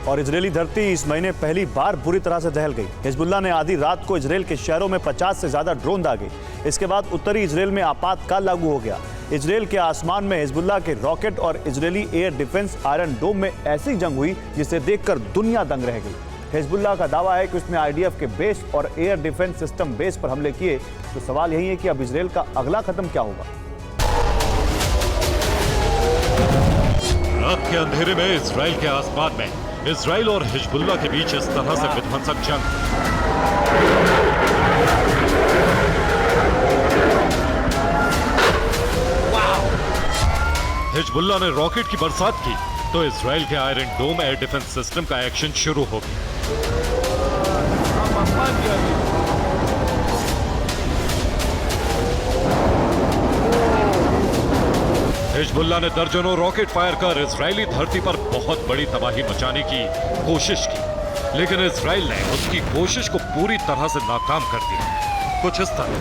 और इजरायली धरती इस महीने पहली बार बुरी तरह से दहल गई। हिजबुल्लाह ने आधी रात को इजरायल के शहरों में 50 से ज्यादा ड्रोन दागे। इसके बाद उत्तरी इजरायल में आपातकाल लागू हो गया। इजरायल के आसमान में हिजबुल्लाह के रॉकेट और इजरायली एयर डिफेंस आयरन डोम में ऐसी जंग हुई जिसे देखकर दुनिया दंग रह गई। हिजबुल्लाह का दावा है कि उसने आईडीएफ के बेस और एयर डिफेंस सिस्टम बेस पर हमले किए। तो सवाल यही है कि अब इजरायल का अगला कदम क्या होगा। रात के अंधेरे में इजरायल के आसमान में इजरायल और हिजबुल्लाह के बीच इस तरह से विध्वंसक जंग। हिजबुल्लाह ने रॉकेट की बरसात की तो इजरायल के आयरन डोम एयर डिफेंस सिस्टम का एक्शन शुरू हो गया। हिजबुल्लाह ने दर्जनों रॉकेट फायर कर इजरायली धरती पर बहुत बड़ी तबाही मचाने की कोशिश की, लेकिन इजरायल ने उसकी कोशिश को पूरी तरह से नाकाम कर दिया। कुछ इस तरह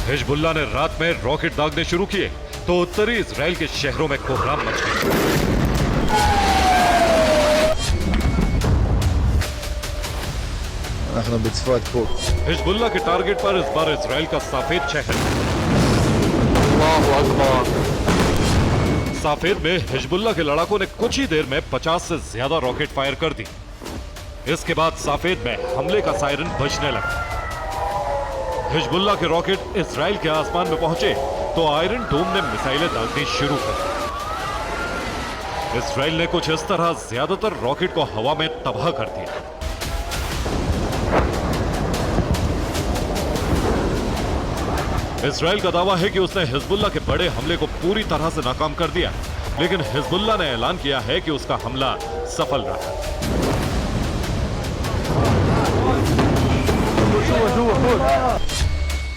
हिजबुल्लाह ने रात में रॉकेट दागने शुरू किए तो उत्तरी इजरायल के शहरों में कोहराम मच गई। हिजबुल्लाह के टारगेट पर इस बार इजरायल का साफेद शहर। साफेद में हिजबुल्लाह के लड़ाकों ने कुछ ही देर में 50 से ज्यादा रॉकेट फायर कर दी। इसके बाद साफेद में हमले का सायरन बजने लगा। हिजबुल्लाह के रॉकेट इजरायल के आसमान में पहुंचे तो आयरन डोम ने मिसाइलें दागनी शुरू कर दी। इजरायल ने कुछ इस तरह ज्यादातर रॉकेट को हवा में तबाह कर दिया। इजरायल का दावा है कि उसने हिजबुल्लाह के बड़े हमले को पूरी तरह से नाकाम कर दिया, लेकिन हिजबुल्लाह ने ऐलान किया है कि उसका हमला सफल रहा।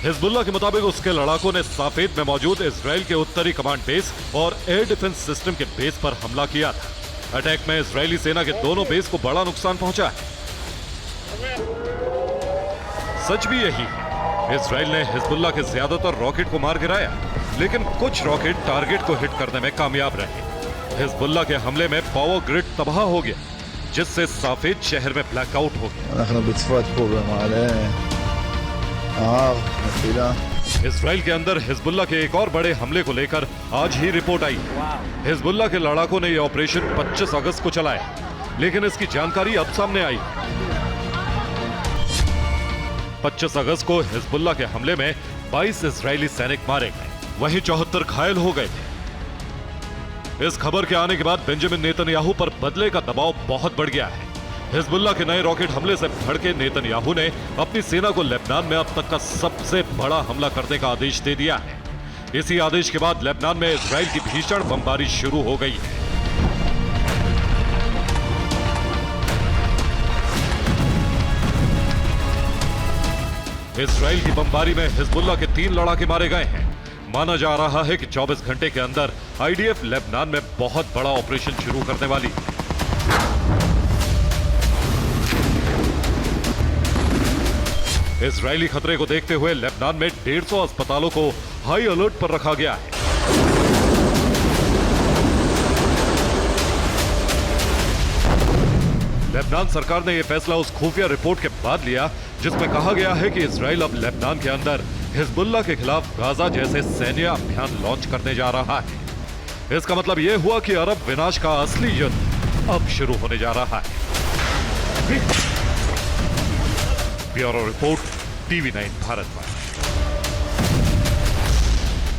हिजबुल्लाह के मुताबिक उसके लड़ाकों ने साफेद में मौजूद इजरायल के उत्तरी कमांड बेस और एयर डिफेंस सिस्टम के बेस पर हमला किया था। अटैक में इजरायली सेना के दोनों बेस को बड़ा नुकसान पहुंचा है। सच भी यही है, इजरायल ने हिजबुल्लाह के ज्यादातर रॉकेट को मार गिराया, लेकिन कुछ रॉकेट टारगेट को हिट करने में कामयाब रहे। हिजबुल्लाह के हमले में पावर ग्रिड तबाह हो गया, जिससे साफेद शहर में ब्लैकआउट हो गया। इजरायल के अंदर हिजबुल्लाह के एक और बड़े हमले को लेकर आज ही रिपोर्ट आई। हिजबुल्लाह के लड़ाकों ने यह ऑपरेशन 25 अगस्त को चलाया, लेकिन इसकी जानकारी अब सामने आई। 25 अगस्त को हिजबुल्लाह के हमले में 22 इजरायली सैनिक मारे गए, वहीं 74 घायल हो गए थे। इस खबर के आने के बाद बेंजामिन नेतन्याहू पर बदले का दबाव बहुत बढ़ गया है। हिजबुल्लाह के नए रॉकेट हमले से भड़के नेतन्याहू ने अपनी सेना को लेबनान में अब तक का सबसे बड़ा हमला करने का आदेश दे दिया है। इसी आदेश के बाद लेबनान में इजरायल की भीषण बमबारी शुरू हो गई है। इजरायल की बमबारी में हिजबुल्लाह के 3 लड़ाके मारे गए हैं। माना जा रहा है कि 24 घंटे के अंदर आईडीएफ लेबनान में बहुत बड़ा ऑपरेशन शुरू करने वाली है। इजरायली खतरे को देखते हुए लेबनान में 150 अस्पतालों को हाई अलर्ट पर रखा गया है। लेबनान सरकार ने यह फैसला उस खुफिया रिपोर्ट के बाद लिया जिसमें कहा गया है कि इजरायल अब लेबनान के अंदर हिजबुल्लाह के खिलाफ गाजा जैसे सैन्य अभियान लॉन्च करने जा रहा है। इसका मतलब यह हुआ कि अरब विनाश का असली युद्ध अब शुरू होने जा रहा है। Bureau report, TV9 Bharat.